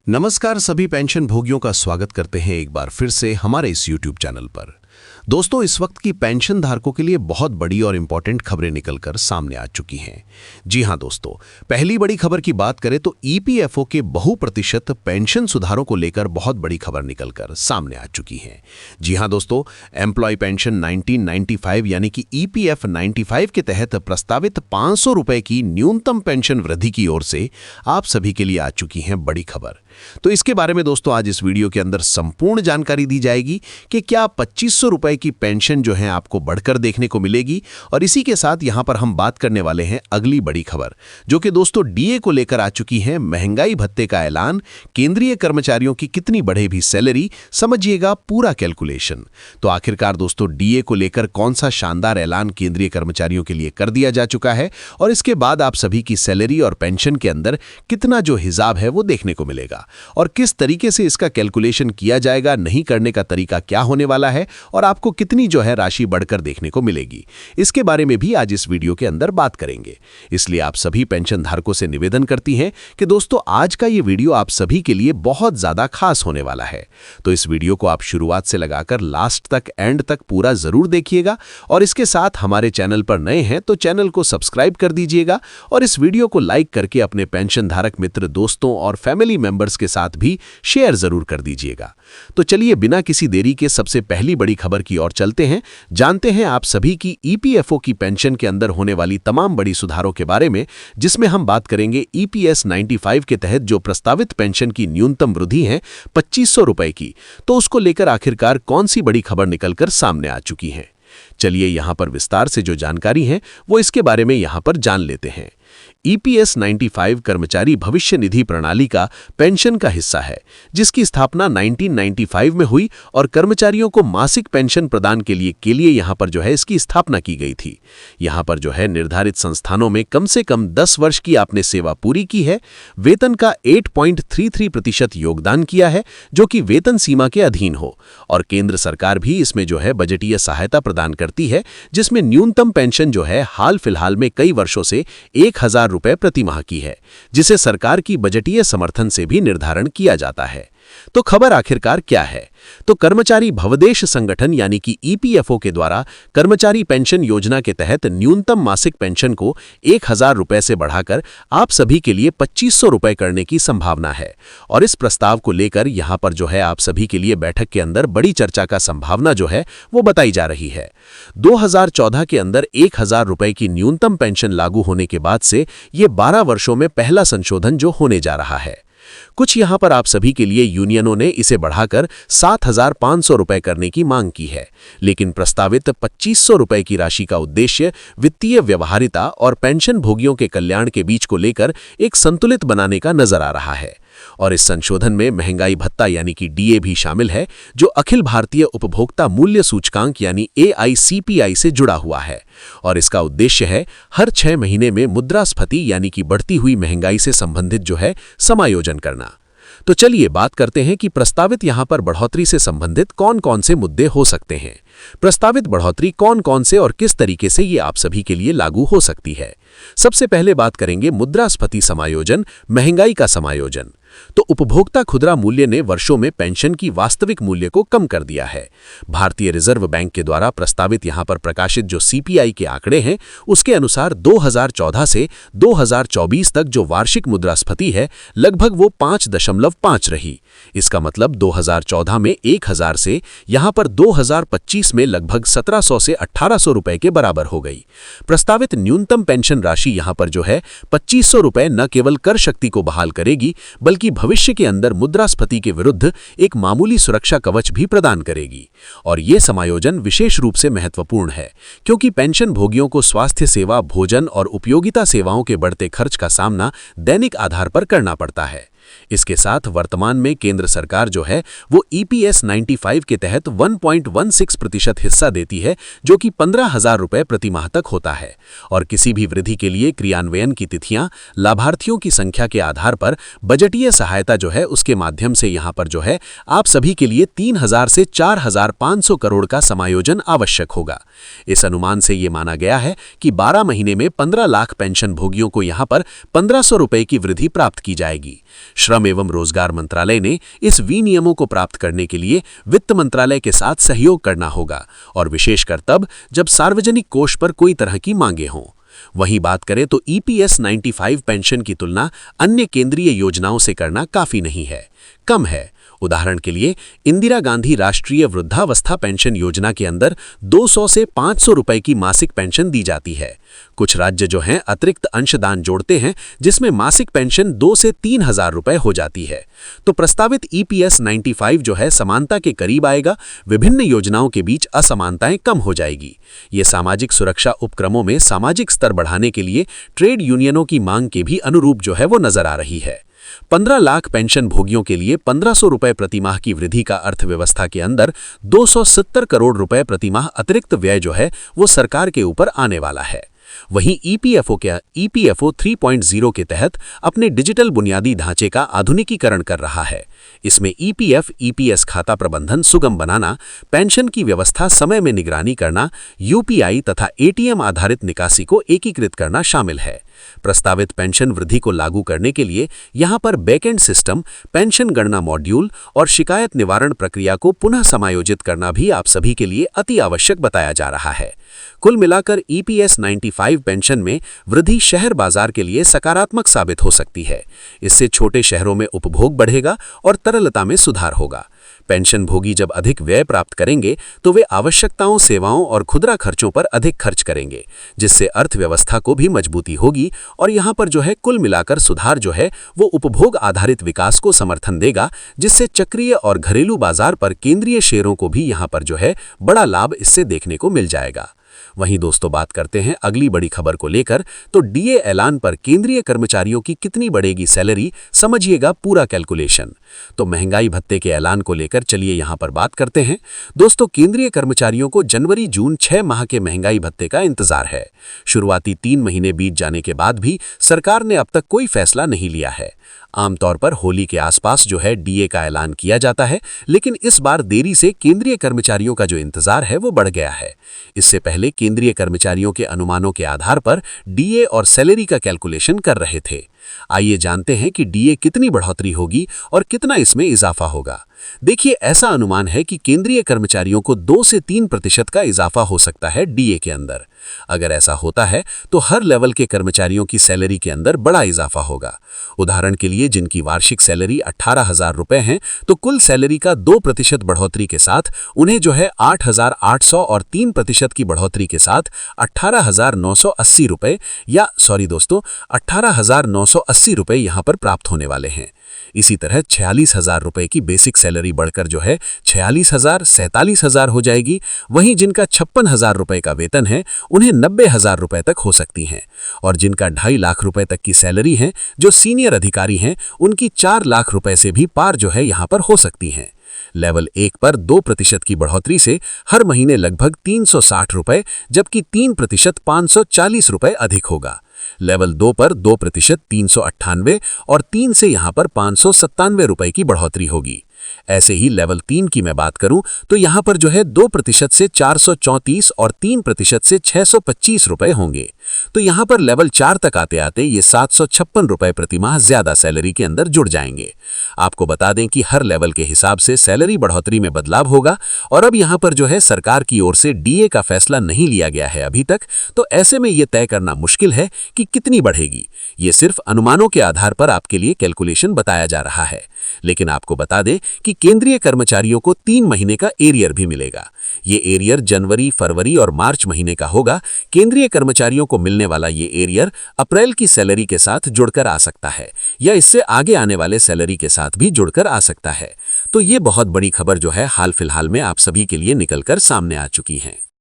नमस्कार, सभी पेंशन भोगियों का स्वागत करते हैं एक बार फिर से हमारे इस YouTube चैनल पर। दोस्तों, इस वक्त की पेंशन धारकों के लिए बहुत बड़ी और इंपॉर्टेंट खबरें निकलकर सामने आ चुकी हैं। जी हां दोस्तों, पहली बड़ी खबर की बात करें तो ईपीएफओ के बहुप्रतिशत पेंशन सुधारों को लेकर बहुत बड़ी खबर निकलकर सामने आ चुकी है। जी हां दोस्तों, एम्प्लॉय पेंशन 1995 यानी कि ईपीएफ 95 के तहत प्रस्तावित 500 रुपए की न्यूनतम पेंशन वृद्धि की ओर से आप सभी के लिए आ चुकी है बड़ी खबर। तो इसके बारे में दोस्तों आज इस वीडियो के अंदर संपूर्ण जानकारी दी जाएगी कि क्या 2500 रुपए की पेंशन जो है आपको बढ़कर देखने को मिलेगी। और इसी के साथ यहां पर हम बात करने वाले हैं अगली बड़ी खबर, जो कि दोस्तों डीए को लेकर आ चुकी है। महंगाई भत्ते का ऐलान, केंद्रीय कर्मचारियों की कितनी बढ़े भी सैलरी, समझिएगा पूरा कैलकुलेशन। तो आखिरकार दोस्तों डीए को लेकर कौन सा शानदार ऐलान केंद्रीय कर्मचारियों के लिए कर दिया जा चुका है और इसके बाद आप सभी की सैलरी और पेंशन के अंदर कितना जो हिसाब है वो देखने को मिलेगा और किस तरीके से इसका कैलकुलेशन किया जाएगा, नहीं करने का तरीका क्या होने वाला है और आपको कितनी जो है राशि बढ़कर देखने को मिलेगी, इसके बारे में भी आज इस वीडियो के अंदर बात करेंगे। इसलिए आप सभी पेंशन धारकों से निवेदन करती हैं कि दोस्तों आज का ये वीडियो आप सभी के लिए बहुत ज्यादा खास होने वाला है। तो इस वीडियो को आप शुरुआत से लगाकर लास्ट तक, एंड तक पूरा जरूर देखिएगा और इसके साथ हमारे चैनल पर नए हैं तो चैनल को सब्सक्राइब कर दीजिएगा और इस वीडियो को लाइक करके अपने पेंशन धारक मित्र, दोस्तों और फैमिली मेंबर्स के साथ भी शेयर जरूर कर दीजिएगा। तो चलिए बिना किसी देरी के सबसे पहली बड़ी खबर की ओर चलते हैं, जानते हैं आप सभी की ईपीएफओ की पेंशन के अंदर होने वाली तमाम बड़ी सुधारों के बारे में, जिसमें हम बात करेंगे ईपीएस 95 के तहत जो प्रस्तावित पेंशन की न्यूनतम वृद्धि है 2500 रुपए की, तो उसको लेकर आखिरकार कौन सी बड़ी खबर निकलकर सामने आ चुकी है। चलिए यहां पर विस्तार से जो जानकारी है वो इसके बारे में यहां पर जान लेते हैं। ईपीएस 95 कर्मचारी भविष्य निधि प्रणाली का पेंशन का हिस्सा है, जिसकी स्थापना 1995 में हुई और कर्मचारियों को मासिक पेंशन प्रदान के लिए यहां पर जो है इसकी स्थापना की गई थी। यहां पर जो है निर्धारित संस्थानों में कम से कम 10 वर्ष की आपने सेवा पूरी की है, वेतन का 8.33% योगदान किया है जो कि वेतन सीमा के अधीन हो, और केंद्र सरकार भी इसमें जो है बजटीय सहायता प्रदान करती है, जिसमें न्यूनतम पेंशन जो है हाल फिलहाल में कई वर्षों से 1000 रुपए प्रति माह की है, जिसे सरकार की बजटीय समर्थन से भी निर्धारण किया जाता है। तो खबर आखिरकार क्या है? तो कर्मचारी भवदेश संगठन यानी कि ईपीएफओ के द्वारा कर्मचारी पेंशन योजना के तहत न्यूनतम मासिक पेंशन को 1000 रुपए से बढ़ाकर आप सभी के लिए 2500 रुपए करने की संभावना है। और इस प्रस्ताव को लेकर यहां पर जो है आप सभी के लिए बैठक के अंदर बड़ी चर्चा का संभावना जो है वो बताई जा रही है। 2014 के अंदर 1000 रुपए की न्यूनतम पेंशन लागू होने के बाद से ये 12 वर्षों में पहला संशोधन जो होने जा रहा है। कुछ यहां पर आप सभी के लिए यूनियनों ने इसे बढ़ाकर 7500 रुपए करने की मांग की है, लेकिन प्रस्तावित 2500 रुपए की राशि का उद्देश्य वित्तीय व्यवहारिता और पेंशन भोगियों के कल्याण के बीच को लेकर एक संतुलित बनाने का नजर आ रहा है। और इस संशोधन में महंगाई भत्ता यानी कि डीए भी शामिल है, जो अखिल भारतीय उपभोक्ता मूल्य सूचकांक यानी एआईसीपीआई से जुड़ा हुआ है, और इसका उद्देश्य है हर 6 महीने में मुद्रास्फीति यानी कि बढ़ती हुई महंगाई से संबंधित जो है समायोजन करना। तो चलिए बात करते हैं कि प्रस्तावित यहां पर बढ़ोतरी से संबंधित कौन कौन से मुद्दे हो सकते हैं। प्रस्तावित बढ़ोतरी कौन कौन से और किस तरीके से ये आप सभी के लिए लागू हो सकती है। सबसे पहले बात करेंगे मुद्रास्फीति समायोजन, महंगाई का समायोजन। तो उपभोक्ता खुदरा मूल्य ने वर्षों में पेंशन की वास्तविक मूल्य को कम कर दिया है। भारतीय रिजर्व बैंक के द्वारा प्रस्तावित यहां पर प्रकाशित जो सीपीआई के आंकड़े हैं, उसके अनुसार 2014 से 2024 तक जो वार्षिक मुद्रास्फीति है लगभग वो 5.5 रही। इसका मतलब 2014 में 1000 से यहां पर 2025 में लगभग 1700 से 1800 रुपए के बराबर हो गई। प्रस्तावित न्यूनतम पेंशन राशि यहां पर जो है 2500 रुपए न केवल कर शक्ति को बहाल करेगी, बल्कि भविष्य के अंदर मुद्रास्फीति के विरुद्ध एक मामूली सुरक्षा कवच भी प्रदान करेगी। और यह समायोजन विशेष रूप से महत्वपूर्ण है, क्योंकि पेंशन भोगियों को स्वास्थ्य सेवा, भोजन और उपयोगिता सेवाओं के बढ़ते खर्च का सामना दैनिक आधार पर करना पड़ता है। इसके साथ वर्तमान में केंद्र सरकार जो है वो ईपीएस 95 के तहत 1.16% हिस्सा देती है, जो कि 15,000 रुपए प्रति माह तक होता है। और किसी भी वृद्धि के लिए क्रियान्वयन की तिथियां लाभार्थियों की संख्या के आधार पर बजटीय सहायता जो है उसके माध्यम से यहां पर जो है आप सभी के लिए 3000 से 4500 करोड़ का समायोजन आवश्यक होगा, इस अनुमान से ये माना गया है कि 12 महीने में 15 लाख पेंशन भोगियों को यहां पर 1500 रुपए की वृद्धि प्राप्त की जाएगी। श्रम एवं रोजगार मंत्रालय ने इस विनियमों को प्राप्त करने के लिए वित्त मंत्रालय के साथ सहयोग करना होगा, और विशेषकर तब जब सार्वजनिक कोष पर कोई तरह की मांगे हों। वहीं बात करें तो EPS 95 पेंशन की तुलना अन्य केंद्रीय योजनाओं से करना काफी नहीं है, कम है। उदाहरण के लिए इंदिरा गांधी राष्ट्रीय वृद्धावस्था पेंशन योजना के अंदर 200 से 500 रुपए की मासिक पेंशन दी जाती है। कुछ राज्य जो हैं अतिरिक्त अंशदान जोड़ते हैं, जिसमें मासिक पेंशन 2 से 3 हजार रुपए हो जाती है। तो प्रस्तावित EPS 95 जो है समानता के करीब आएगा, विभिन्न योजनाओं के बीच असमानताएं कम हो जाएगी। ये सामाजिक सुरक्षा उपक्रमों में सामाजिक स्तर बढ़ाने के लिए ट्रेड यूनियनों की मांग के भी अनुरूप जो है वो नजर आ रही है। 15 लाख पेंशन भोगियों के लिए 1500 रुपए प्रतिमाह की वृद्धि का अर्थव्यवस्था के अंदर 270 करोड़ रुपए प्रतिमाह अतिरिक्त व्यय जो है वो सरकार के ऊपर आने वाला है। वहीं EPFO 3.0 के तहत अपने डिजिटल बुनियादी ढांचे का आधुनिकीकरण कर रहा है। इसमें EPS खाता प्रबंधन सुगम बनाना, पेंशन की व्यवस्था समय में निगरानी करना, UPI तथा ATM आधारित निकासी को एकीकृत करना शामिल है। प्रस्तावित पेंशन वृद्धि को लागू करने के लिए यहां पर बैकएंड सिस्टम, पेंशन गणना मॉड्यूल और शिकायत निवारण प्रक्रिया को पुनः समायोजित करना भी आप सभी के लिए अति आवश्यक बताया जा रहा है। कुल मिलाकर EPS 95 पेंशन में वृद्धि शहर बाजार के लिए सकारात्मक साबित हो सकती है। इससे छोटे शहरों में उपभोग बढ़ेगा और तरलता में सुधार होगा। पेंशन भोगी जब अधिक व्यय प्राप्त करेंगे तो वे आवश्यकताओं, सेवाओं और खुदरा खर्चों पर अधिक खर्च करेंगे, जिससे अर्थव्यवस्था को भी मजबूती होगी। और यहाँ पर जो है कुल मिलाकर सुधार जो है वो उपभोग आधारित विकास को समर्थन देगा, जिससे चक्रीय और घरेलू बाजार पर केंद्रीय शेयरों को भी यहाँ पर जो है बड़ा लाभ इससे देखने को मिल जाएगा। वहीं दोस्तों बात करते हैं अगली बड़ी खबर को लेकर, तो DA ऐलान पर केंद्रीय कर्मचारियों की कितनी बढ़ेगी सैलरी, समझिएगा पूरा कैलकुलेशन। तो महंगाई भत्ते के ऐलान को लेकर चलिए यहां पर बात करते हैं। दोस्तों केंद्रीय कर्मचारियों को जनवरी जून 6 माह के महंगाई भत्ते का इंतजार है। शुरुआती 3 महीने बीत जाने के बाद भी सरकार ने अब तक कोई फैसला नहीं लिया है। आमतौर पर होली के आसपास जो है DA का ऐलान किया जाता है, लेकिन इस बार देरी से केंद्रीय कर्मचारियों का जो इंतजार है वो बढ़ गया है। इससे पहले केंद्रीय कर्मचारियों के अनुमानों के आधार पर DA और सैलरी का कैलकुलेशन कर रहे थे। आइए जानते हैं कि DA कितनी बढ़ोतरी होगी और कितना इसमें इजाफा होगा। देखिए, ऐसा अनुमान है कि केंद्रीय कर्मचारियों को 2 से 3% का इजाफा हो सकता है DA के अंदर। अगर ऐसा होता है तो हर लेवल के कर्मचारियों की सैलरी के अंदर बड़ा इजाफा होगा। उदाहरण के लिए जिनकी वार्षिक सैलरी 18,000 रुपए है, तो कुल सैलरी का 2% बढ़ोतरी के साथ उन्हें जो है 8,800 और 3% की बढ़ोतरी के साथ 18,980 रुपए, या सॉरी दोस्तों 18,980 रुपए यहां पर प्राप्त होने वाले हैं। इसी तरह 46,000 रुपए की बेसिक सैलरी बढ़कर जो है 46,000, 47,000 हो जाएगी। वहीं जिनका 56,000 रुपए का वेतन है उन्हें 90,000 रुपए तक हो सकती हैं, और जिनका 2.5 लाख रुपए तक की सैलरी है, जो सीनियर अधिकारी हैं, उनकी 4 लाख रुपए से भी पार जो है यहां पर हो सकती हैं। लेवल 1 पर 2% की बढ़ोतरी से हर महीने लगभग 360 रुपए, जबकि 3% 540 रुपए अधिक होगा। लेवल 2 पर 2% 398 और 3 से यहां पर 597 रुपए की बढ़ोतरी होगी। ऐसे ही लेवल 3 की मैं बात करूं तो यहां पर जो है 2% से 434 और 3% से 625 रुपए होंगे। तो यहां पर लेवल 4 तक आते आते ये 756 रुपए प्रति माह ज्यादा सैलरी के अंदर जुड़ जाएंगे। आपको बता दें कि हर लेवल के हिसाब से सैलरी बढ़ोतरी में बदलाव होगा, और अब यहां पर जो है सरकार की ओर से DA का फैसला नहीं लिया गया है अभी तक, तो ऐसे में यह तय करना मुश्किल है कि कितनी बढ़ेगी। ये सिर्फ अनुमानों के आधार पर आपके लिए कैलकुलेशन बताया जा रहा है। लेकिन आपको बता दें कि केंद्रीय कर्मचारियों को 3 महीने का एरियर भी मिलेगा। ये एरियर जनवरी, फरवरी और मार्च महीने का होगा। केंद्रीय कर्मचारियों को मिलने वाला ये एरियर अप्रैल की सैलरी के साथ जुड़कर आ सकता है, या इससे आगे आने वाले सैलरी के साथ भी जुड़कर आ सकता है। तो ये बहुत बड़ी खबर जो है हाल फिलहाल में आप सभी के लिए निकलकर सामने आ चुकी है।